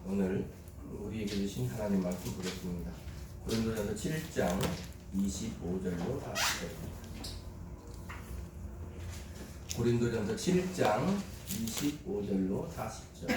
오늘 우리에게 주신 하나님 말씀 보겠습니다. 고린도전서 7장 25절로 40절입니다. 고린도전서 7장 25절로 40절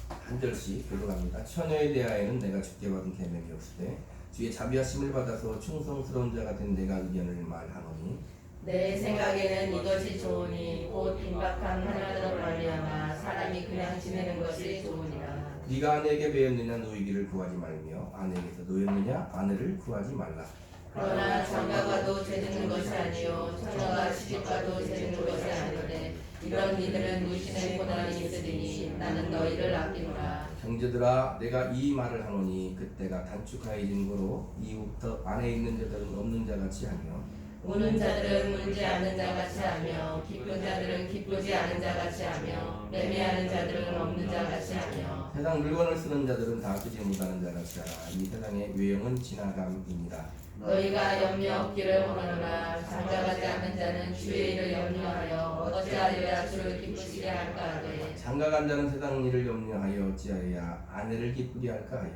한 절씩 교독합니다. 처녀에 대하여는 내가 주께 받은 계명이 없으되 주의 자비하심을 받아서 충성스러운 자가 된 내가 의견을 말하노니 내 생각에는 이것이 좋으니 곧 임박한 하나님으로 말미암아 사람이 그냥 지내는 것이 좋으니라. 네가 아내에게 배웠느냐 노이기를 구하지 말며 아내에게서 노였느냐 아내를 구하지 말라. 그러나 장가가도 죄짓는 것이 아니요 처녀가 시집가도 죄짓는 것이 아닌데 이런 이들은 누신의 고난이 있으리니 나는 너희를 아끼노라. 형제들아 내가 이 말을 하노니 그때가 단축하여진 거로 이후부터 안에 있는 자들은 없는 자같이 하며 우는 자들은 울지 않는 자같이 하며 기쁜 자들은 기쁘지 않은 자같이 하며 매매하는 자들은 없는 자같이 하며 세상 물건을 쓰는 자들은 다 쓰지 못하는 자같이 하라. 이 세상의 외형은 지나감이니라. 너희가 염려 없기를 원하노라. 장가가지 않는 자는 주의 일을 염려하여 어찌하여야 주를 기쁘시게 할까 하되 장가간 자는 세상 일을 염려하여 어찌하여야 아내를 기쁘게 할까 하여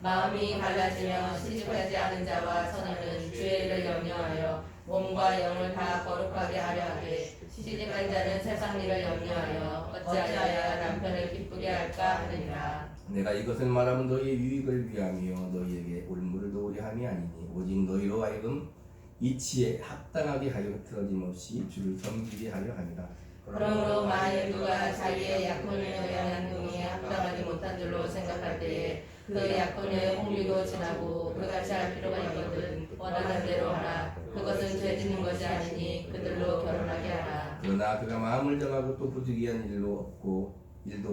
마음이 갈라지며 시집하지 않은 자와 처녀는 주의 일을 염려하여 몸과 영을 다 거룩하게 하려 하되 시집간 자는 세상 일을 염려하여 어찌하여야 남편을 기쁘게 할까 하느니라. 내가 이것을 말하면 너희의 유익을 위하며 너희에게 올무를 도우려 함이 아니니 오직 너희로 하여금 이치에 합당하게 하여 틀어짐 없이 주를 섬기게 하려 함이라. 그러므로 만일 누가 자기의 약혼을 여행한 등에 합당하지 못한 줄로 생각할 때에 그 약혼의 홍리도 지나고 그같이 할 필요가 있거든 원하는 대로 하라. 그것은 죄짓는 것이 아니니 그들로 결혼하게 하라. 그러나 그가 마음을 정하고 또 부득이한 일도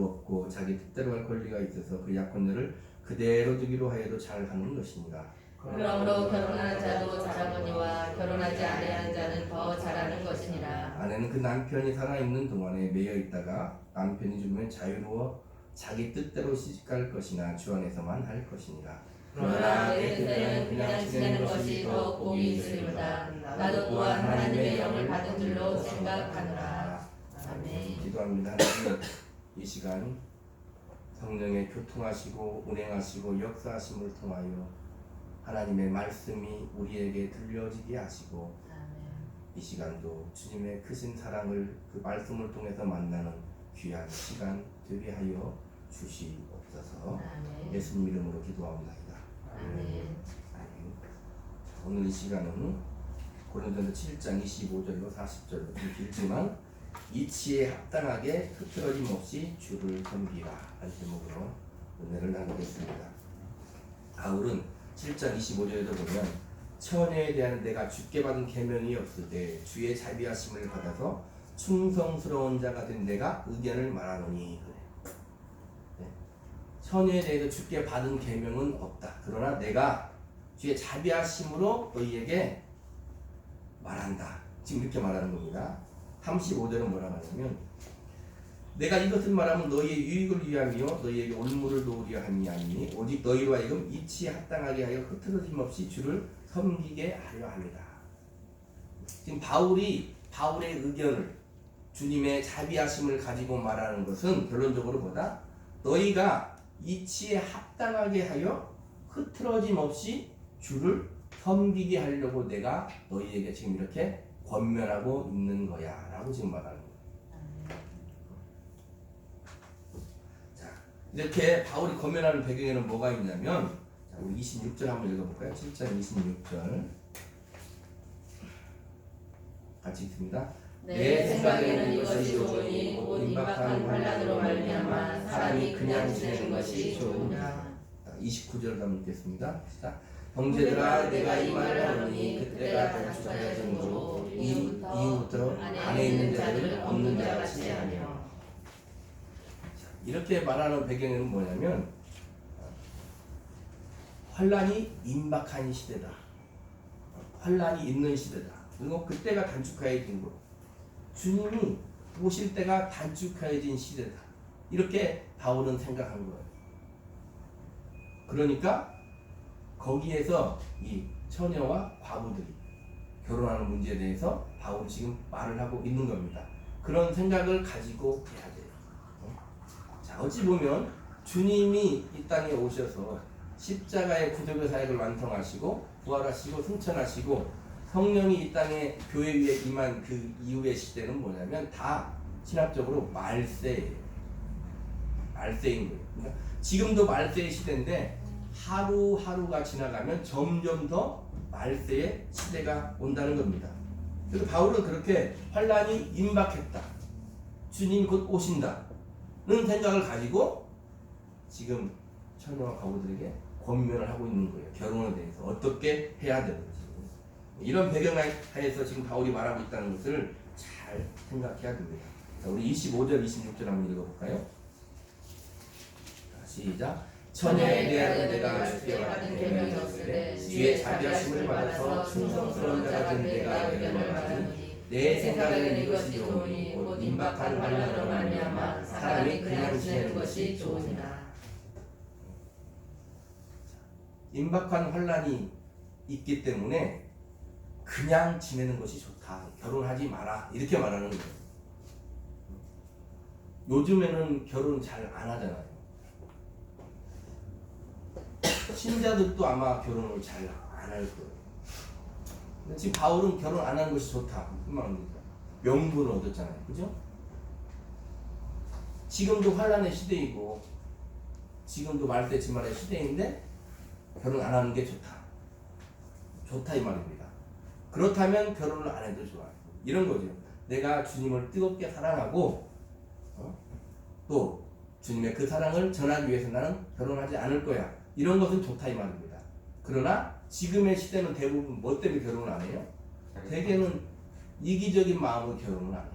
없고 자기 뜻대로 할 권리가 있어서 그 약혼녀를 그대로 두기로 하여도 잘하는 것이니라. 그러므로 결혼하는 자도 잘하거니와 결혼하지 아니하는 자는 더 잘하는 것이니라. 아내는 그 남편이 살아있는 동안에 매여 있다가 남편이 죽으면 자유로워 자기 뜻대로 시집갈 것이나 주 안에서만 할 것이니라. 그러나 내 뜻대로는 그냥 지내는 것이 더 복이 있으리로다. 나도 또한 하나님의 영을 받은 줄로 생각하노라. 아멘. 기도합니다. 하나님, 이 시간 성령의 교통하시고 운행하시고 역사하심을 통하여 하나님의 말씀이 우리에게 들려지게 하시고 이 시간도 주님의 크신 사랑을 그 말씀을 통해서 만나는 귀한 시간 되게 하여 주시옵소서. 아멘. 예수님 이름으로 기도합니다. 아멘. 오늘 이 시간은 고린도전서 7장 25절로 40절로 좀 길지만 이치에 합당하게 흐트러짐 없이 주를 섬기라 한 제목으로 은혜를 나누겠습니다. 바울은 7장 25절에도 보면 처녀에 대한 내가 주께 받은 계명이 없으되 주의 자비하심을 받아서 충성스러운 자가 된 내가 의견을 말하노니 그래. 네. 처녀에 대해서 주께 받은 계명은 없다. 그러나 내가 주의 자비하심으로 너희에게 말한다. 지금 이렇게 말하는 겁니다. 35절은 뭐라고 하냐면 내가 이것을 말하면 너희의 유익을 위하며 너희에게 올무를 도우려 함이 아니니 오직 너희로 하여금 이치에 합당하게 하여 흐트러짐 없이 주를 섬기게 하려 합니다. 지금 바울의 의견을 주님의 자비하심을 가지고 말하는 것은 결론적으로 뭐다? 너희가 이치에 합당하게 하여 흐트러짐 없이 주를 섬기게 하려고 내가 너희에게 지금 이렇게 권면하고 있는 거야 라고 지금 말하는 거예요. 자, 이렇게 바울이 권면하는 배경에는 뭐가 있냐면 자, 우리 26절 한번 읽어볼까요? 7장 26절 같이 읽습니다. 내 생각에는 이것이 좋으니 곧 임박한 환난으로 말미암아 사람이 그냥 지내는 것이 좋으니라. 29절 한번 읽겠습니다. 시작. 형제들아 내가 이 말을 하노니 그때가 단축하여진 거로 이후부터 안에 있는 자들은 없는 자같이 하며. 이렇게 말하는 배경은 뭐냐면 환란이 임박한 시대다. 환란이 있는 시대다. 그리고 그때가 단축하여진 거. 주님이 오실 때가 단축하여진 시대다. 이렇게 바울은 생각한 거예요. 그러니까 거기에서 이 처녀와 과부들이 결혼하는 문제에 대해서 바울이 지금 말을 하고 있는 겁니다. 그런 생각을 가지고 해야 돼요. 자, 어찌 보면 주님이 이 땅에 오셔서 십자가의 구속의 사역을 완성하시고 부활하시고 승천하시고 성령이 이 땅에 교회 위에 임한 그 이후의 시대는 뭐냐면 다 신학적으로 말세예요. 말세인 거예요. 그러니까 지금도 말세의 시대인데 하루하루가 지나가면 점점 더 말세의 시대가 온다는 겁니다. 그래서 바울은 그렇게 환란이 임박했다. 주님 곧 오신다는 생각을 가지고 지금 천녀와 과부들에게 권면을 하고 있는 거예요. 결혼에 대해서 어떻게 해야 되는지. 이런 배경 하에서 지금 바울이 말하고 있다는 것을 잘 생각해야 됩니다. 자, 우리 25절, 26절 한번 읽어볼까요? 자, 시작. 처녀에 대하여 내가 주께 받은 계명이 없으되 주의 자비하심을 받아서 충성스러운 자가 된 내가 여경을 받으니 내 생각에는 이것이 좋으니 곧 임박한 환난으로 말미암아 사람이 그냥 지내는 것이 좋으니라. 임박한 환난이 있기 때문에 그냥 지내는 것이 좋다. 결혼하지 마라. 이렇게 말하는 거예요. 요즘에는 결혼 잘 안 하잖아요. 신자들도 아마 결혼을 잘 안 할 거예요. 근데 지금 바울은 결혼 안 하는 것이 좋다. 명분을 얻었잖아요. 그죠? 지금도 환란의 시대이고 지금도 말세 지말의 시대인데 결혼 안 하는 게 좋다. 좋다 이 말입니다. 그렇다면 결혼을 안 해도 좋아요. 이런 거죠. 내가 주님을 뜨겁게 사랑하고 또 주님의 그 사랑을 전하기 위해서 나는 결혼하지 않을 거야. 이런 것은 좋다 이 말입니다. 그러나 지금의 시대는 대부분 뭐 때문에 결혼을 안 해요? 대개는 이기적인 마음으로 결혼을 안 해요.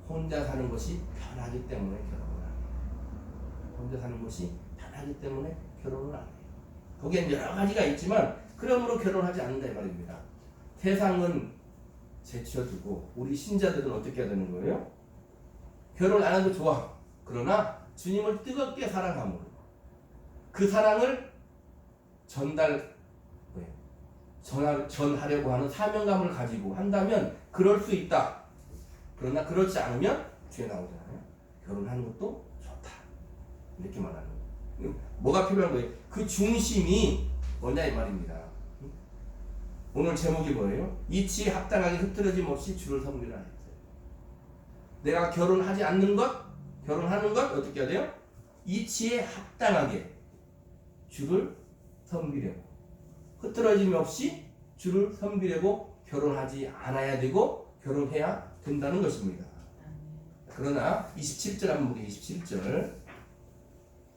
혼자 사는 것이 편하기 때문에 결혼을 안 해요. 혼자 사는 것이 편하기 때문에 결혼을 안 해요. 거기엔 여러 가지가 있지만 그러므로 결혼하지 않는다 이 말입니다. 세상은 제쳐두고 우리 신자들은 어떻게 해야 되는 거예요? 결혼 안 해도 좋아. 그러나 주님을 뜨겁게 사랑함으로 그 사랑을 전하려고 하는 사명감을 가지고 한다면 그럴 수 있다. 그러나 그렇지 않으면 뒤에 나오잖아요. 결혼하는 것도 좋다. 이렇게 말하는 거예요. 뭐가 필요한 거예요? 그 중심이 뭐냐 이 말입니다. 오늘 제목이 뭐예요? 이치에 합당하게 흐트러짐 없이 주를 섬기라 했어요. 내가 결혼하지 않는 것, 결혼하는 것 어떻게 해야 돼요? 이치에 합당하게 주를 섬기려고 흐트러짐 없이 주를 섬기려고 결혼하지 않아야 되고 결혼해야 된다는 것입니다. 그러나 27절 한번 보게. 27절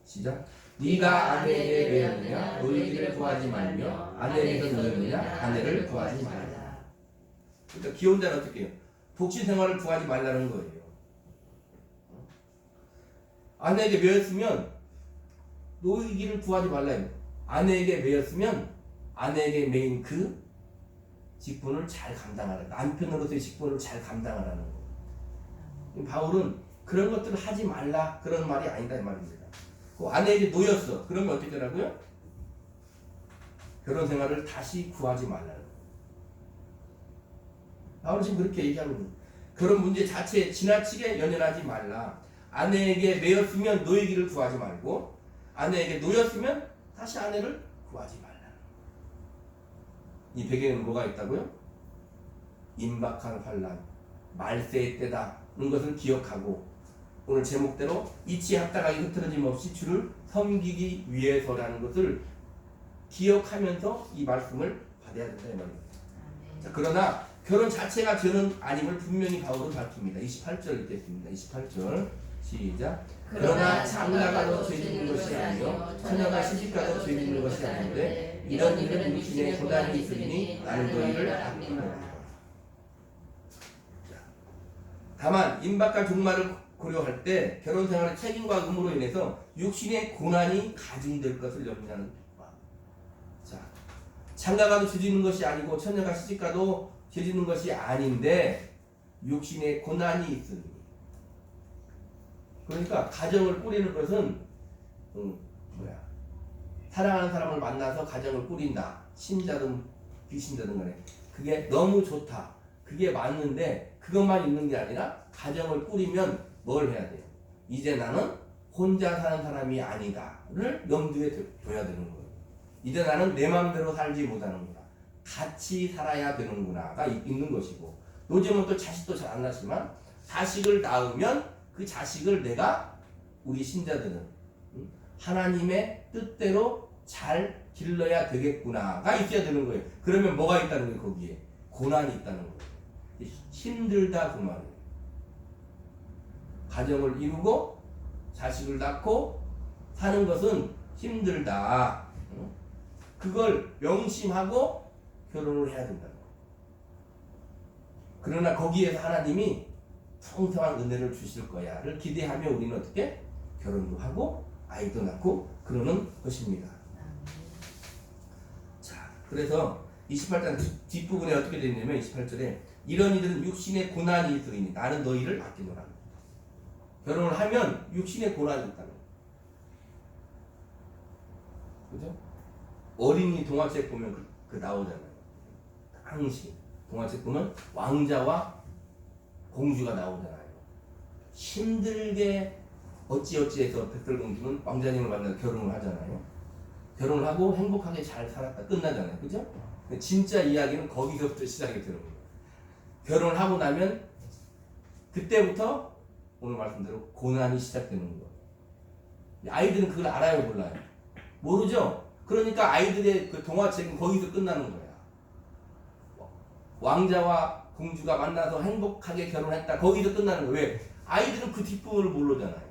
시작. 네가 아내에게 매였느냐 노이기를 구하지 말며 아내에게서 노였느냐 아내를 구하지 말라. 그러니까 기혼자는 어떻게 해요? 독신 생활을 구하지 말라는 거예요. 아내에게 매였으면 노이기를 구하지 말라요. 아내에게 매였으면 아내에게 매인 그 직분을 잘 감당하라. 남편으로서의 직분을 잘 감당하라는 거예요. 바울은 그런 것들을 하지 말라 그런 말이 아니다 이 말입니다. 그 아내에게 놓였어. 그러면 어떻게 되라고요? 결혼 생활을 다시 구하지 말라는 거예요. 바울은 지금 그렇게 얘기하는 거예요. 결혼 문제 자체에 지나치게 연연하지 말라. 아내에게 매였으면 노이기를 구하지 말고 아내에게 놓였으면 다시 아내를 구하지 말라. 이 배경에는 뭐가 있다고요? 임박한 환란, 말세의 때다는 것을 기억하고 오늘 제목대로 이치에 합당하게 흐트러짐 없이 주를 섬기기 위해서라는 것을 기억하면서 이 말씀을 받아야 된다 이 말입니다. 자, 그러나 결혼 자체가 죄는 아님을 분명히 바울은 밝힙니다. 28절 읽겠습니다. 28절 시작. 그러나 장가가도 죄 짓는 것이 아니요 처녀가 시집가도 죄 짓는 것이 아닌데 이런 일은 육신에 고단이 있으니 나는 너희를 아끼노라. 다만 임박할 종말을 고려할 때 결혼 생활의 책임과 의무로 인해서 육신의 고난이 가중될 것을 염려하는 바. 자, 장가가도 죄 짓는 것이 아니고 처녀가 시집가도 죄 짓는 것이 아닌데 육신의 고난이 있으니. 그러니까 가정을 꾸리는 것은 사랑하는 사람을 만나서 가정을 꾸린다. 신자든 비신자든 간에 그게 너무 좋다. 그게 맞는데 그것만 있는 게 아니라 가정을 꾸리면 뭘 해야 돼요? 이제 나는 혼자 사는 사람이 아니다를 염두에 둬야 되는 거예요. 이제 나는 내 마음대로 살지 못하는구나. 같이 살아야 되는구나가 있는 것이고, 요즘은 또 자식도 잘 안 낳지만 자식을 낳으면 그 자식을 내가, 우리 신자들은 하나님의 뜻대로 잘 길러야 되겠구나가 있어야 되는 거예요. 그러면 뭐가 있다는 거예요? 거기에 고난이 있다는 거예요. 힘들다 그 말이에요. 가정을 이루고 자식을 낳고 사는 것은 힘들다. 그걸 명심하고 결혼을 해야 된다는 거예요. 그러나 거기에서 하나님이 풍성한 은혜를 주실 거야를 기대하며 우리는 어떻게 결혼도 하고 아이도 낳고 그러는 것입니다. 자, 그래서 28장 뒷부분에 어떻게 되어 있냐면 28절에 이런 이들은 육신의 고난이 있으니 나는 너희를 아끼노라. 결혼을 하면 육신의 고난이 있다는 거예요. 그죠? 어린이 동화책 보면 그 나오잖아요. 항시 동화책 보면 왕자와 공주가 나오잖아요. 힘들게 어찌어찌해서 백설공주는 왕자님을 만나서 결혼을 하잖아요. 결혼을 하고 행복하게 잘 살았다 끝나잖아요. 그죠? 진짜 이야기는 거기서부터 시작이 되는 거예요. 결혼을 하고 나면 그때부터 오늘 말씀대로 고난이 시작되는 거예요. 아이들은 그걸 알아요, 몰라요? 모르죠? 그러니까 아이들의 그 동화책은 거기서 끝나는 거야. 왕자와 공주가 만나서 행복하게 결혼했다. 거기서 끝나는 거예요. 왜? 아이들은 그 뒷부분을 모르잖아요.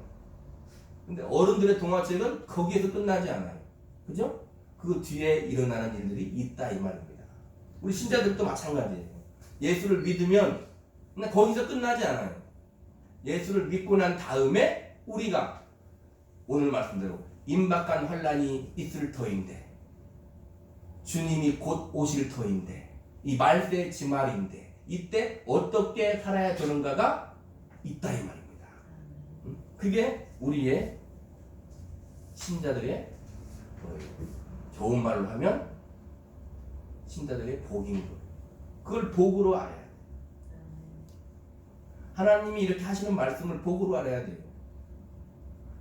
근데 어른들의 동화책은 거기에서 끝나지 않아요. 그죠? 그 뒤에 일어나는 일들이 있다 이 말입니다. 우리 신자들도 마찬가지예요. 예수를 믿으면 그냥 거기서 끝나지 않아요. 예수를 믿고 난 다음에 우리가 오늘 말씀대로 임박한 환란이 있을 터인데, 주님이 곧 오실 터인데, 이 말세 지말인데 이때 어떻게 살아야 되는가가 있다 이 말입니다. 그게 우리의 신자들의 좋은 말로 하면 신자들의 복인 거예요. 그걸 복으로 알아야 돼요. 하나님이 이렇게 하시는 말씀을 복으로 알아야 돼요.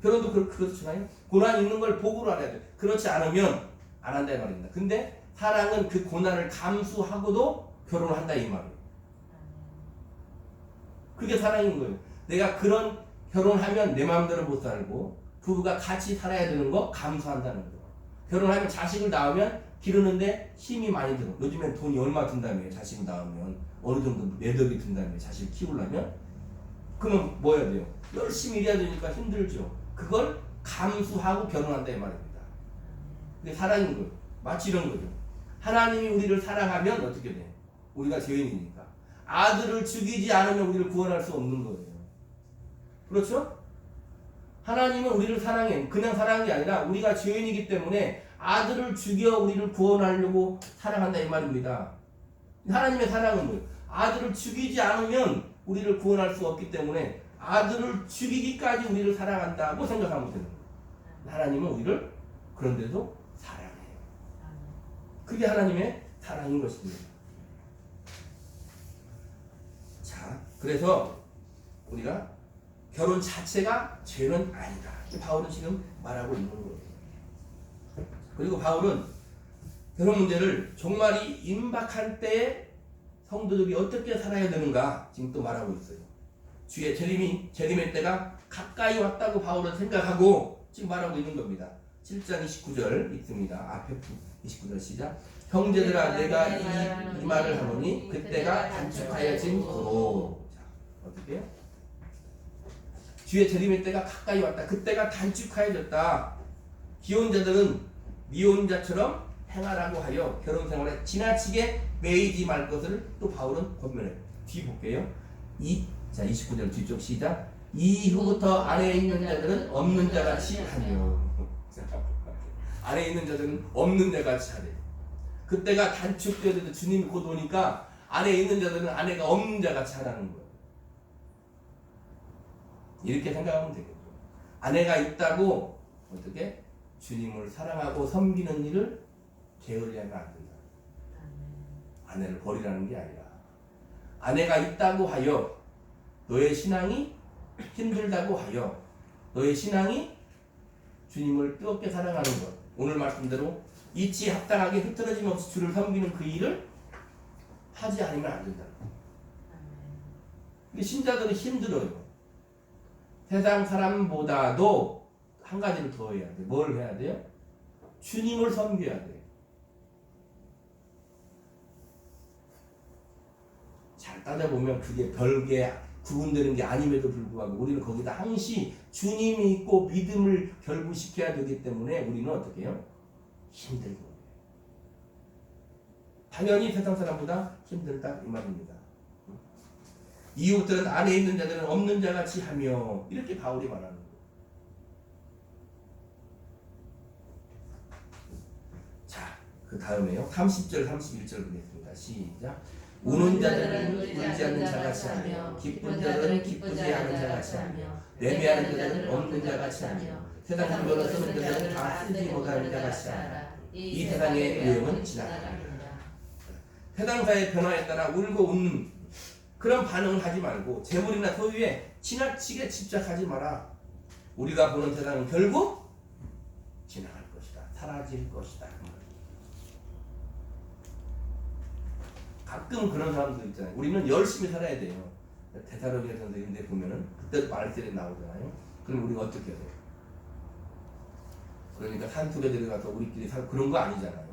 결혼도 그렇잖아요. 고난이 있는 걸 복으로 알아야 돼요. 그렇지 않으면 안 한다 이 말입니다. 근데 사랑은 그 고난을 감수하고도 결혼을 한다 이 말이에요. 그게 사랑인 거예요. 내가 그런 결혼하면 내 마음대로 못 살고 부부가 같이 살아야 되는 거 감수한다는 거. 결혼하면 자식을 낳으면 기르는데 힘이 많이 들어. 요즘엔 돈이 얼마 든다며. 자식을 낳으면 어느 정도 매덕이 든다며. 자식을 키우려면. 그러면 뭐 해야 돼요? 열심히 일해야 되니까 힘들죠. 그걸 감수하고 결혼한다 이 말입니다. 그게 사랑인 거예요. 마치 이런 거죠. 하나님이 우리를 사랑하면 어떻게 돼? 우리가 죄인이니까 아들을 죽이지 않으면 우리를 구원할 수 없는 거예요. 그렇죠? 하나님은 우리를 사랑해. 그냥 사랑한 게 아니라 우리가 죄인이기 때문에 아들을 죽여 우리를 구원하려고 사랑한다 이 말입니다. 하나님의 사랑은 뭐예요? 아들을 죽이지 않으면 우리를 구원할 수 없기 때문에 아들을 죽이기까지 우리를 사랑한다고 생각하면 되는 거예요. 하나님은 우리를 그런데도 사랑해요. 그게 하나님의 사랑인 것입니다. 자, 그래서 우리가 결혼 자체가 죄는 아니다. 바울은 지금 말하고 있는 거예요. 그리고 바울은 결혼 문제를 종말이 임박한 때에 성도들이 어떻게 살아야 되는가 지금 또 말하고 있어요. 주의 재림의 때가 가까이 왔다고 바울은 생각하고 지금 말하고 있는 겁니다. 7장 29절 읽습니다. 앞에 29절 시작. 형제들아 내가 이 말을 하노니 그때가 단축하여짐으로. 자, 어떻게 해요? 주의 재림의 때가 가까이 왔다. 그때가 단축하여졌다. 기혼자들은 미혼자처럼 행하라고 하여 결혼 생활에 지나치게 매이지 말 것을 또 바울은 권면해요. 뒤 볼게요. 29절 뒤쪽 시작. 이후부터 안에 있는 자들은 없는 자같이 하며. 안에 있는 자들은 없는 자같이 하래. 그때가 단축되어도 주님이 곧 오니까 안에 있는 자들은 아내가 없는 자같이 하라는 거예요. 이렇게 생각하면 되겠죠. 아내가 있다고 어떻게 주님을 사랑하고 섬기는 일을 게을리하면 안 된다. 아내를 버리라는 게 아니라 아내가 있다고 하여 너의 신앙이 힘들다고 하여 너의 신앙이 주님을 뜨겁게 사랑하는 것. 오늘 말씀대로 이치에 합당하게 흐트러짐 없이 주를 섬기는 그 일을 하지 않으면 안 된다. 근데 신자들은 힘들어요. 세상 사람보다도 한 가지를 더 해야 돼. 뭘 해야 돼요? 주님을 섬겨야 돼. 잘 따져보면 그게 별게 구분되는 게 아님에도 불구하고 우리는 거기다 항시 주님이 있고 믿음을 결부시켜야 되기 때문에 우리는 어떻게 해요? 힘들고. 당연히 세상 사람보다 힘들다 이 말입니다. 이웃들은 안에 있는 자들은 없는 자같이 하며 이렇게 바울이 말하는 거예요. 자, 그 다음에요. 30절 31절 보겠습니다. 시작. 우는 자들은 울지 않는 자같이 하며 기쁜 자들은 기쁘지 않은 자같이 하며 매매하는 자들은 없는 자같이 하며 세상 물건을 쓰는 자들은 다 쓰지 못하는 자같이 하라. 이 세상의 유행은 지나가리라. 세상사의 변화에 따라 울고 웃는 그런 반응을 하지 말고 재물이나 소유에 지나치게 집착하지 마라. 우리가 보는 세상은 결국 지나갈 것이다. 사라질 것이다. 가끔 그런 사람들 있잖아요. 우리는 열심히 살아야 돼요. 데살로니가 전서 이런 데 보면은 그때 말씀이 나오잖아요. 그럼 우리가 어떻게 해야 돼요? 그러니까 산속에 들어가서 우리끼리 살 그런 거 아니잖아요.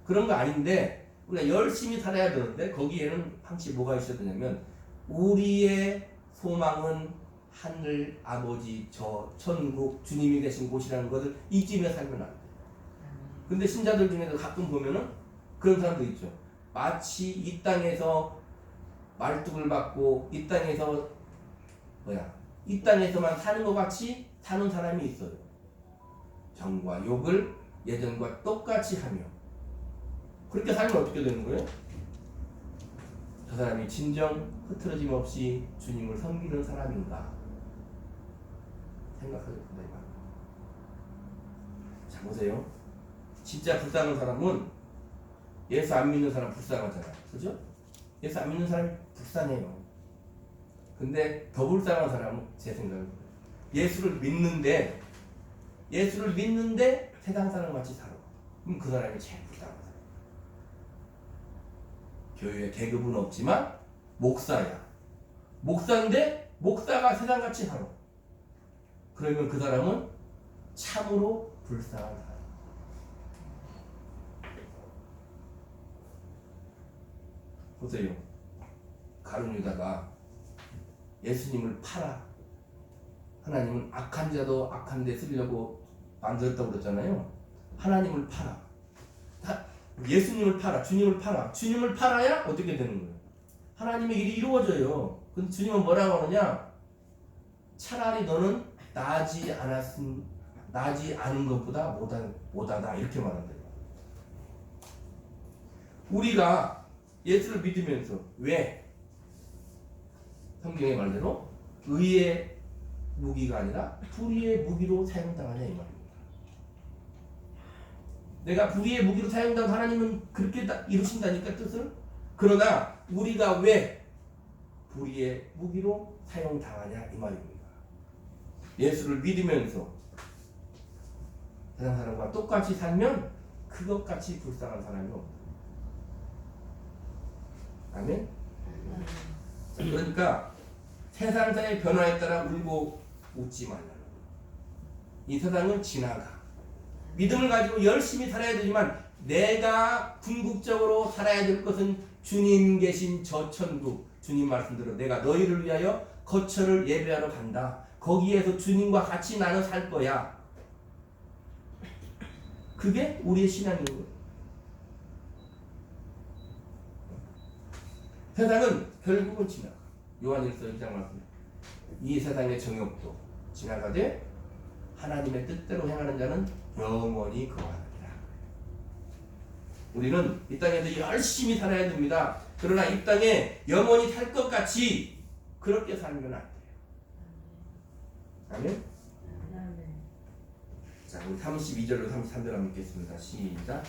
그런 거 아닌데 우리가 열심히 살아야 되는데 거기에는 항시 뭐가 있어야 되냐면 우리의 소망은 하늘 아버지 저 천국 주님이 계신 곳이라는 것을 잊으며 살면 안 돼요. 근데 신자들 중에서 가끔 보면은 그런 사람도 있죠. 마치 이 땅에서 말뚝을 받고 이 땅에서 이 땅에서만 사는 것 같이 사는 사람이 있어요. 정과 욕을 예전과 똑같이 하며 그렇게 살면 어떻게 되는 거예요? 저 사람이 진정 흐트러짐 없이 주님을 섬기는 사람인가 생각하게 된다. 자 보세요. 진짜 불쌍한 사람은 예수 안 믿는 사람 불쌍하잖아요. 그죠? 예수 안 믿는 사람이 불쌍해요. 근데 더 불쌍한 사람은 제 생각은 예수를 믿는데 세상 사람 같이 살아. 그럼 그 사람이 제일 불쌍한 사람. 교회에 계급은 없지만 목사야. 목사인데 목사가 세상 같이 살아. 그러면 그 사람은 참으로 불쌍한 사람. 보세요. 가룟 유다가 예수님을 팔아. 하나님은 악한 자도 악한 데 쓰려고 만들었다고 그랬잖아요. 하나님을 팔아. 예수님을 팔아. 주님을 팔아. 주님을 팔아야 어떻게 되는 거예요? 하나님의 일이 이루어져요. 근데 주님은 뭐라고 하느냐? 차라리 너는 나지 않은 것보다 못하다 이렇게 말한대요. 우리가 예수를 믿으면서 왜? 성경의 말대로 의의 무기가 아니라 불의의 무기로 사용당하냐 이 말입니다. 내가 불의의 무기로 사용당한 하나님은 그렇게 이루신다니까 뜻을. 그러나 우리가 왜 불의의 무기로 사용당하냐 이 말입니다. 예수를 믿으면서 세상 사람과 똑같이 살면 그것같이 불쌍한 사람이 없다. 아멘? 그러니까 세상사의 변화에 따라 울고 웃지 말라는 거예요. 이 세상은 지나가. 믿음을 가지고 열심히 살아야 되지만 내가 궁극적으로 살아야 될 것은 주님 계신 저 천국. 주님 말씀대로 내가 너희를 위하여 거처를 예배하러 간다. 거기에서 주님과 같이 나는 살 거야. 그게 우리의 신앙인 거예요. 세상은 결국은 지나가. 요한일서 1장 말씀. 이 세상의 정욕도 지나가되 하나님의 뜻대로 행하는 자는 영원히 거하느니라. 우리는 이 땅에서 열심히 살아야 됩니다. 그러나 이 땅에 영원히 살 것 같이 그렇게 살면 안 돼요. 아멘? 자, 우리 32절로 33절 한번 읽겠습니다. 시작.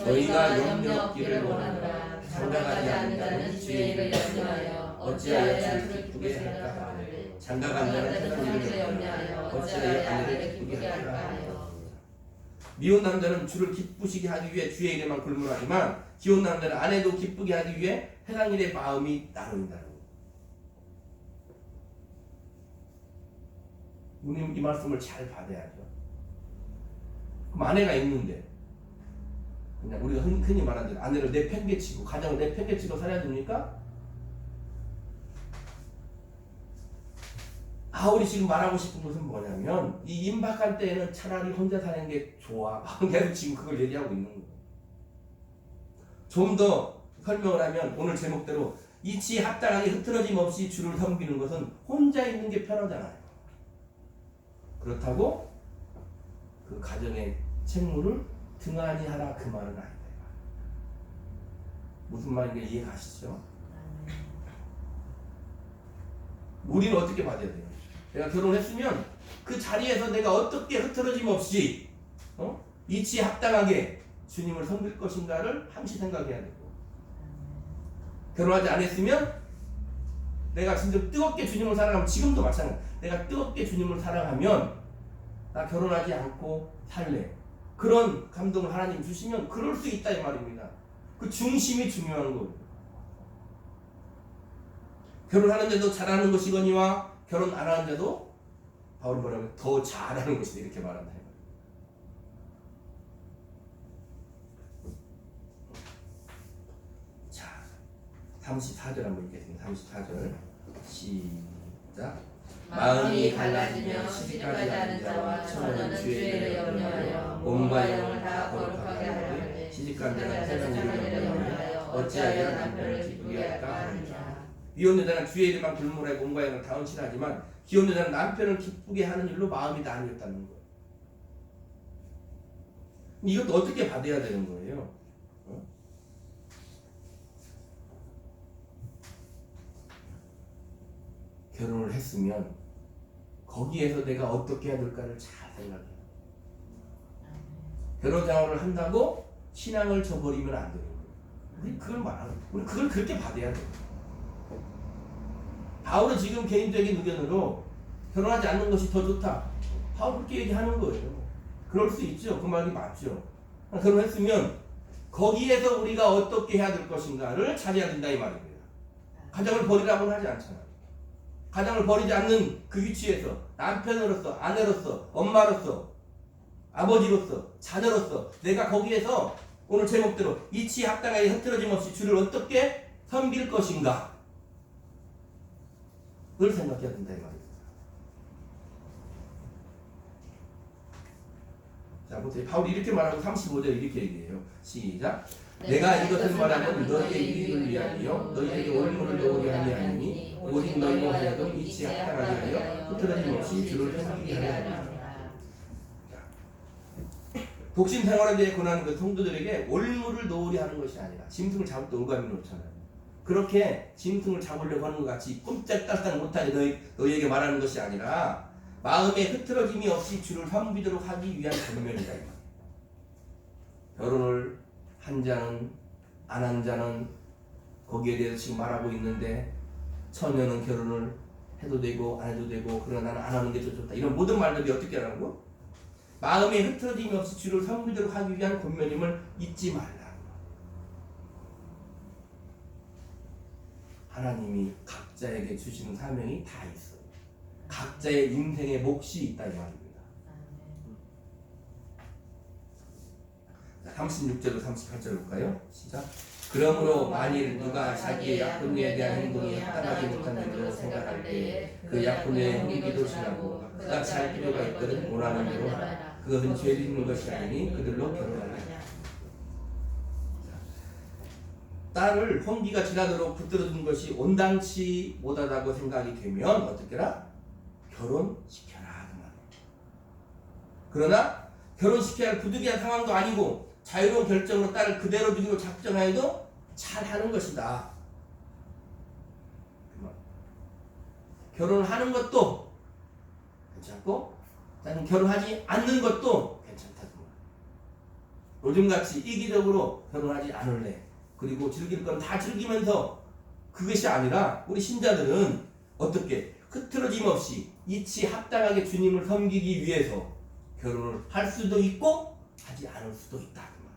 너희가 염려 없기를 원하노라. 장가가지 않는 자는 주의 일을 염려하여 어찌하여 주를 기쁘게 할까 하느니 장가간 자는 세상 일을 염려하여 어찌하여 아내를 기쁘게 할까 하여. 미혼나는 자는 주를 기쁘시게 하기 위해 주의 일에만 굴문하지만 기혼나는 자는 아내도 기쁘게 하기 위해 해당 일에 마음이 나누인다는 거예요. 우리는 이 말씀을 잘 받아야죠. 그럼 아내가 있는데 그냥 우리가 흔히 말하는 대로 아내를 내팽개치고 가정을 내팽개치고 살아야 됩니까? 바울이 지금 말하고 싶은 것은 뭐냐면 이 임박할 때에는 차라리 혼자 사는 게 좋아. 계속 지금 그걸 얘기하고 있는 거예요. 좀 더 설명을 하면 오늘 제목대로 이치에 합당하게 흐트러짐 없이 주를 섬기는 것은 혼자 있는 게 편하잖아요. 그렇다고 그 가정의 책무를 등한히 하라 그 말은 아니다. 무슨 말인지 이해 가시죠? 우리는 어떻게 받아야 돼요? 내가 결혼했으면 그 자리에서 내가 어떻게 흐트러짐 없이 이치에 합당하게 주님을 섬길 것인가를 항시 생각해야 되고, 결혼하지 않았으면 내가 진짜 뜨겁게 주님을 사랑하면, 지금도 마찬가지, 내가 뜨겁게 주님을 사랑하면 나 결혼하지 않고 살래, 그런 감동을 하나님 주시면 그럴 수 있다 이 말입니다. 그 중심이 중요한 거예요. 결혼하는데도 잘하는 것이거니와 결혼 안 하는데도 바울은 뭐라고 더 잘하는 것이다 이렇게 말한다. 자, 34절 한번 읽겠습니다. 34절 시작. 마음이 갈라지며 시집가지 않은 자와 처녀는 죄를 염려하여 몸과 영을 다 거룩하게 하려는데 시집간 자는 세상 일을 염려하여 어찌하여 남편을 기쁘게 할까 하느냐. 미혼 여자는 주의 일에만 불문하여 몸과 영을 다 헌신하지만 기혼 여자는 남편을 기쁘게 하는 일로 마음이 나뉘었다는 거예요. 이것도 어떻게 받아야 되는 거예요? 결혼을 했으면 거기에서 내가 어떻게 해야 될까를 잘 생각해요. 결혼 생활을 한다고 신앙을 저버리면 안 돼요. 우리 그걸 말하는, 우리 그걸 그렇게 받아야 돼요. 바울은 지금 개인적인 의견으로 결혼하지 않는 것이 더 좋다, 바울 그렇게 얘기하는 거예요. 그럴 수 있죠. 그 말이 맞죠. 결혼했으면 거기에서 우리가 어떻게 해야 될 것인가를 잘해야 된다 이 말입니다. 가정을 버리라고는 하지 않잖아요. 가정을 버리지 않는 그 위치에서 남편으로서, 아내로서, 엄마로서, 아버지로서, 자녀로서 내가 거기에서 오늘 제목대로 이치에 합당하게 흐트러짐 없이 주를 어떻게 섬길 것인가 를 생각해야 된다 이 말입니다. 자, 보세요. 바울이 이렇게 말하고 35절 이렇게 얘기해요. 시작. 내가 이것을 말하면 너희의 이익을 위하여 너희에게 올무를 놓으려 함이 아니니 오직 너희로 하여금 이치에 합당하게 하여 흐트러짐 없이 주를 섬기게 하려 함이라. 독신 생활에 대해 권하는 그 성도들에게 올무를 놓으려 하는 것이 아니라, 짐승을 잡을 때 올가미 놓잖아요. 그렇게 짐승을 잡으려고 하는 것 같이 꼼짝달싹 못하게 너희에게 말하는 것이 아니라 마음에 흐트러짐이 없이 주를 섬기도록 하기 위한 권면이다. 결혼을 한 자는 안 한 자는 거기에 대해서 지금 말하고 있는데, 처녀는 결혼을 해도 되고 안 해도 되고 그러나 나는 안 하는 게 더 좋다, 이런 모든 말들이 어떻게 하라고? 마음에 흐트러짐이 없이 주를 섬기도록 하기 위한 권면임을 잊지 말라. 하나님이 각자에게 주시는 사명이 다 있어요. 각자의 인생의 몫이 있다 이 말입니다. 36절로 38절 볼까요? 시작. 그러므로 만일 누가 자기의 약혼녀에 대한 행동이 합당하지 못한 대로 생각할 때에 그 약혼녀의 행위도 지나고 그같이 할 필요가 있거든 원하는 대로 하라. 그것은 죄 짓는 것이 아니니 그들로 결혼하라. 딸을 혼기가 지나도록 붙들어둔 것이 온당치 못하다고 생각이 되면 어떻게라? 결혼시켜라 그 말이에요. 그러나 결혼시켜야 할 부득이한 상황도 아니고 자유로운 결정으로 딸을 그대로 두기로 작정하여도 잘하는 것이다. 결혼을 하는 것도 괜찮고 결혼하지 않는 것도 괜찮다. 요즘같이 이기적으로 결혼하지 않을래, 그리고 즐길 건 다 즐기면서, 그것이 아니라 우리 신자들은 어떻게 흐트러짐 없이 이치에 합당하게 주님을 섬기기 위해서 결혼을 할 수도 있고 하지 않을 수도 있다. 그 말.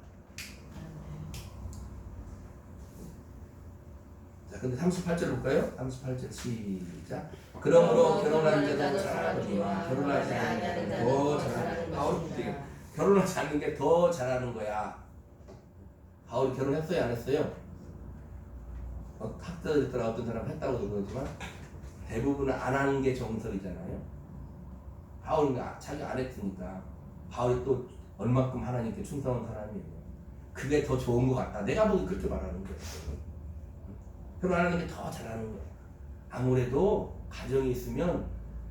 자, 근데 38절 볼까요? 38절 시작. 그러므로 결혼한 자도 잘하거니와 결혼하지 않는 자도 더 잘하는 바울이 결혼하지 않는 게 더 잘하는 거야. 바울이 결혼했어요, 안 했어요? 학자들 있더라 어떤 사람 했다고도 그러지만 대부분은 안 하는 게 정석이잖아요. 바울은 자기가 안 했으니까 바울이 또 얼마큼 하나님께 충성한 사람이에요. 그게 더 좋은 것 같다. 내가 보기 그렇게 말하는 거예요. 결혼하는 게 더 잘하는 거야. 아무래도 가정이 있으면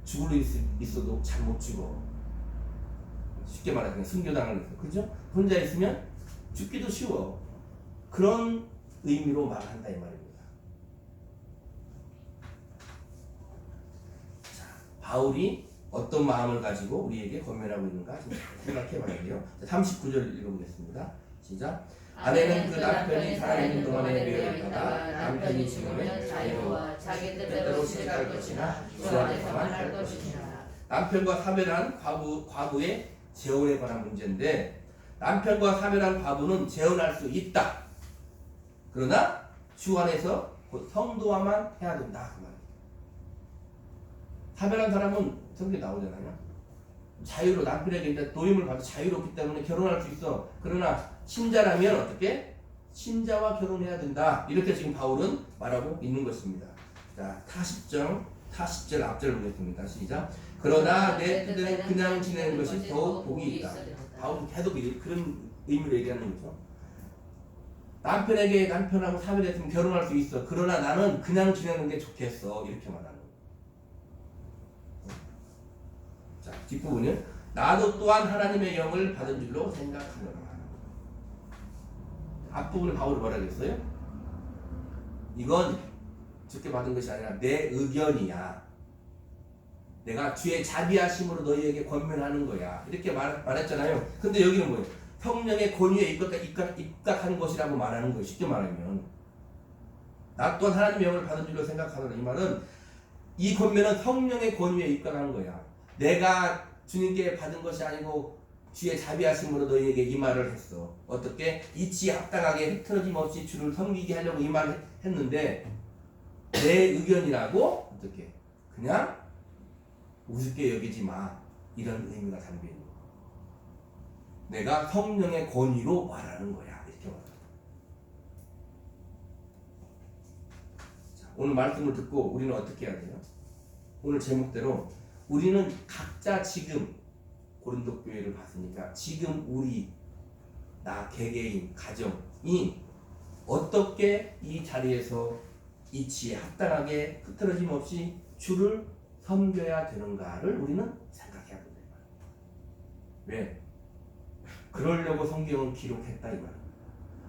죽을 있어도 잘 못 죽어. 쉽게 말하면 순교당을 해서 그죠? 혼자 있으면 죽기도 쉬워. 그런 의미로 말한다 이 말입니다. 자, 바울이 어떤 마음을 가지고 우리에게 권면하고 있는가 생각해 봐야 돼요. 39절 읽어보겠습니다. 시작. 아내는 그 남편이 살아있는 동안에 배어 있다가 남편이 죽으면 자유와 자기 뜻대로 시작할 것이나 주 안에서만 할 것이니라. 남편과 사별한 과부의 재혼에 관한 문제인데 남편과 사별한 과부는 재혼할 수 있다. 그러나 주 안에서 곧 성도와만 해야 된다. 그 말이에요. 사별한 사람은 성경에 나오잖아요. 자유로 남편에게 이제 노임을 받아 자유롭기 때문에 결혼할 수 있어. 그러나 신자라면 어떻게? 신자와 결혼해야 된다. 이렇게 지금 바울은 말하고 있는 것입니다. 자, 40절 앞절 보겠습니다. 시작. 그러나 내 뜻대로 그냥 지내는 것이 더욱 복이 있다. 바울은 계속 그런 의미로 얘기하는 거죠. 남편하고 사별했으면 결혼할 수 있어. 그러나 나는 그냥 지내는 게 좋겠어. 이렇게 말하는 거예요. 자, 뒷부분은 나도 또한 하나님의 영을 받은 줄로 생각하노라. 앞부분에 바울이 뭐라 그랬어요? 이건 주께 받은 것이 아니라 내 의견이야. 내가 주의 자비하심으로 너희에게 권면하는 거야. 이렇게 말했잖아요. 근데 여기는 뭐예요? 성령의 권위에 입각하는 것이라고 말하는 거예요. 쉽게 말하면 나 또한 하나님의 영을 받은 줄로 생각하노라. 이 말은 이 권면은 성령의 권위에 입각하는 거야. 내가 주님께 받은 것이 아니고 주의 자비하심으로 너희에게 이 말을 했어. 어떻게? 이치에 합당하게 흐트러짐 없이 주를 섬기게 하려고 이 말을 했는데 내 의견이라고 어떻게? 그냥 우습게 여기지 마. 이런 의미가 담겨 있는 거야. 내가 성령의 권위로 말하는 거야. 이렇게 말하는 거야. 자, 오늘 말씀을 듣고 우리는 어떻게 해야 돼요? 오늘 제목대로 우리는 각자 지금 고린도 교회를 봤으니까 지금 우리 나 개개인 가정이 어떻게 이 자리에서 이치에 합당하게 흐트러짐 없이 주를 섬겨야 되는가를 우리는 생각해야 된다. 왜? 그러려고 성경은 기록했다 이 말이야.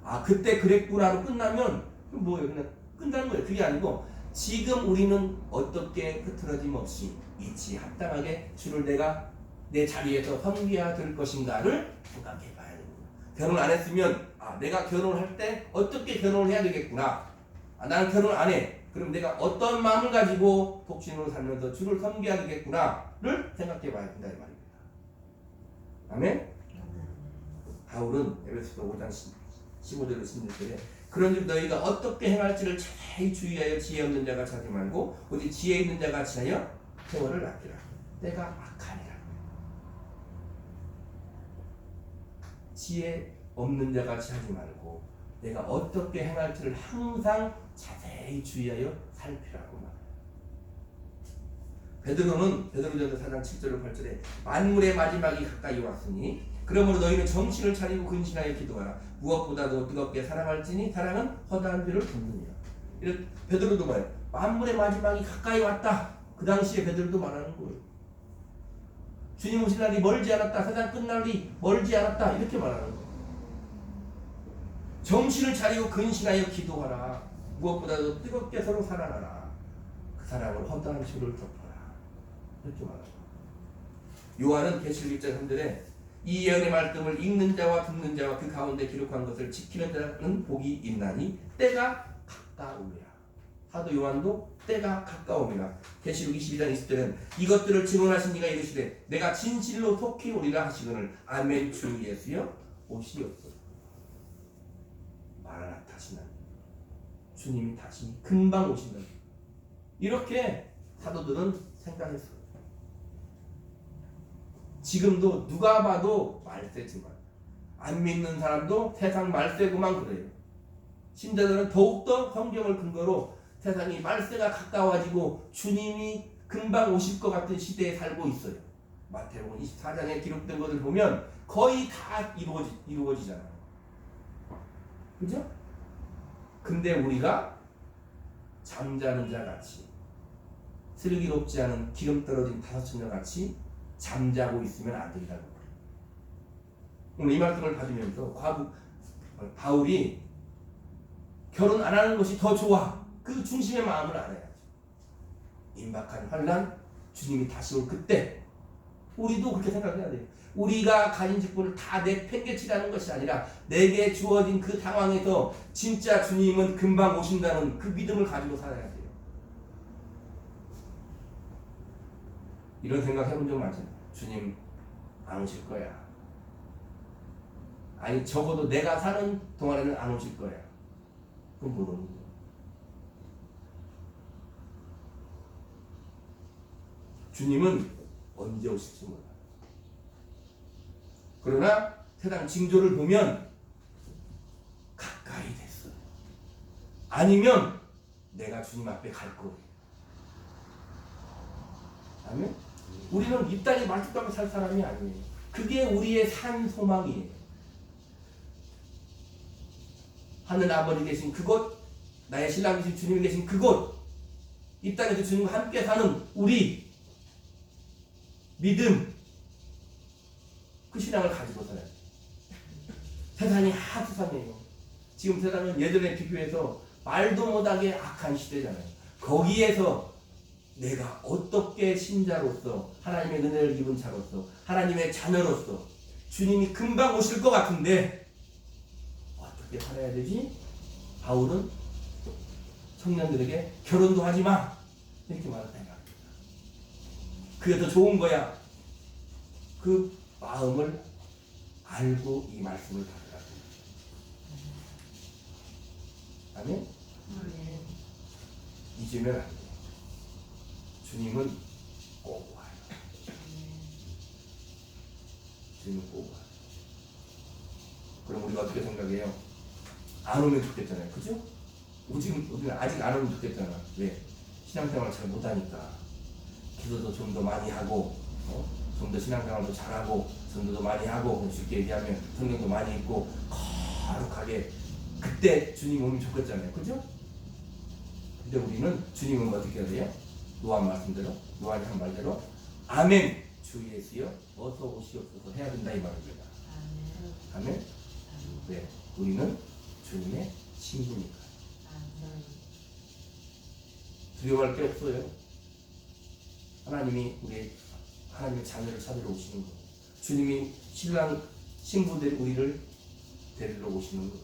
아 그때 그랬구나로 끝나면 뭐예요? 그냥 끝나는 거예요. 그게 아니고 지금 우리는 어떻게 흐트러짐 없이 이치에 합당하게 주를 내가 내 자리에서 섬겨야 될 것인가를 생각해 봐야 됩니다. 결혼 안 했으면 내가 결혼할 때 어떻게 결혼을 해야 되겠구나. 나는 결혼 안 해. 그럼 내가 어떤 마음을 가지고 독신으로 살면서 주를 섬겨야 되겠구나를 생각해 봐야 된다 이 말입니다. 아멘? 바울은 에베소서 5장 15절로 16절에 그런즉 너희가 어떻게 행할지를 잘 주의하여 지혜 없는 자가 하지 말고 오직 지혜 있는 자가 하여 세월을 아끼라. 때가 악하니라. 지혜 없는 자 같이 하지 말고 내가 어떻게 행할지를 항상 자세히 주의하여 살피라고 말해요. 베드로는 베드로전서 4장 7절로 8절에 만물의 마지막이 가까이 왔으니 그러므로 너희는 정신을 차리고 근신하여 기도하라. 무엇보다도 뜨겁게 사랑할지니 사랑은 허다한 죄를 덮느니라. 이렇게 베드로도 말해요. 만물의 마지막이 가까이 왔다. 그 당시에 베드로도 말하는 거예요. 주님 오실 날이 멀지 않았다. 세상 끝날이 멀지 않았다. 이렇게 말하는 거예요. 정신을 차리고 근신하여 기도하라. 무엇보다도 뜨겁게 서로 사랑하라. 그 사랑을 허다한 죄를 덮어라. 이렇게 말하는 거예요. 요한은 계시록 1장 3절에 이 예언의 말씀을 읽는 자와 듣는 자와 그 가운데 기록한 것을 지키는 자는 복이 있나니 때가 가까우리라. 사도 요한도 때가 가까움이라. 계시록 22장 20절은 이것들을 증언하신 이가 이르시되 내가 진실로 속히 오리라 하시거늘 아멘. 주 예수여 오시옵소서. 마라나타 신앙. 주님이 다시 금방 오신다. 이렇게 사도들은 생각했어요. 지금도 누가 봐도 말세지만 안 믿는 사람도 세상 말세구만 그래요. 신자들은 더욱더 성경을 근거로 세상이 말세가 가까워지고 주님이 금방 오실 것 같은 시대에 살고 있어요. 마태복음 24장에 기록된 것을 보면 거의 다 이루어지잖아요. 그죠? 근데 우리가 잠자는 자 같이 슬기롭지 않은 기름 떨어진 다섯 처녀 같이 잠자고 있으면 안 된다고 그래요. 오늘 이 말씀을 받으면서 바울이 결혼 안 하는 것이 더 좋아. 그 중심의 마음을 알아야죠. 임박한 환난, 주님이 다시 올 그때 우리도 그렇게 생각해야 돼요. 우리가 가진 직분을 다 내팽개치라는 것이 아니라 내게 주어진 그 상황에서 진짜 주님은 금방 오신다는 그 믿음을 가지고 살아야 돼요. 이런 생각 해본 적 많잖아요. 주님 안 오실 거야. 아니 적어도 내가 사는 동안에는 안 오실 거야. 그럼 모르는 거예요. 주님은 언제 오실지 몰라요. 그러나 세상 징조를 보면 가까이 됐어요. 아니면 내가 주님 앞에 갈 거예요. 아멘? 우리는 이 땅에 말뚝박고 살 사람이 아니에요. 그게 우리의 산 소망이에요. 하늘 아버지 계신 그곳, 나의 신랑 되신 주님이 계신 그곳, 이 땅에서 주님과 함께 사는 우리 믿음, 그 신앙을 가지고 살아요. 세상이 세상이에요. 지금 세상은 예전에 비교해서 말도 못하게 악한 시대잖아요. 거기에서 내가 어떻게 신자로서 하나님의 은혜를 입은 자로서 하나님의 자녀로서 주님이 금방 오실 것 같은데 어떻게 살아야 되지? 바울은 청년들에게 결혼도 하지 마 이렇게 말했다. 그게 더 좋은 거야. 그 마음을 알고 이 말씀을 받으라고. 아멘? 잊으면 안 돼. 주님은 꼭 와요. 주님은 꼭 와요. 그럼 우리가 어떻게 생각해요? 안 오면 좋겠잖아요. 그죠? 우리는 아직 안 오면 좋겠잖아. 왜? 신앙생활을 잘 못하니까. 기도도 좀 더 많이 하고, 좀 더 신앙생활도 잘하고, 전도도 많이 하고, 쉽게 얘기하면 성경도 많이 읽고, 거룩하게 그때 주님 오면 좋겠잖아요. 그죠? 근데 우리는 주님 오면 어떻게 해야 돼요? 노아 말씀대로, 노아의 한 말대로 아멘 주 예수여 어서 오시옵소서 해야 된다 이 말입니다. 아멘. 네, 우리는 주님의 친구니까 두려워할 게 없어요. 하나님이 우리 하나님의 자녀를 찾으러 오시는 거예요. 주님이 신랑 신부들 우리를 데리러 오시는 거예요.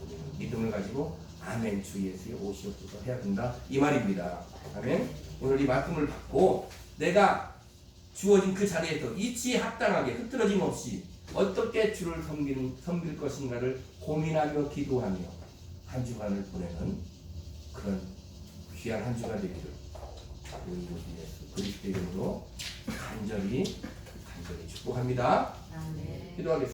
우리는 믿음을 가지고 아멘 주 예수여 오시옵소서 해야 된다 이 말입니다. 아멘. 오늘 이 말씀을 받고 내가 주어진 그 자리에서 이치에 합당하게 흐트러짐 없이 어떻게 주를 섬길 것인가를 고민하며 기도하며 한 주간을 보내는 그런 귀한 한 주가 되기를 우리 예수 그리스도의 이름으로 간절히 축복합니다. 기도하겠습니다.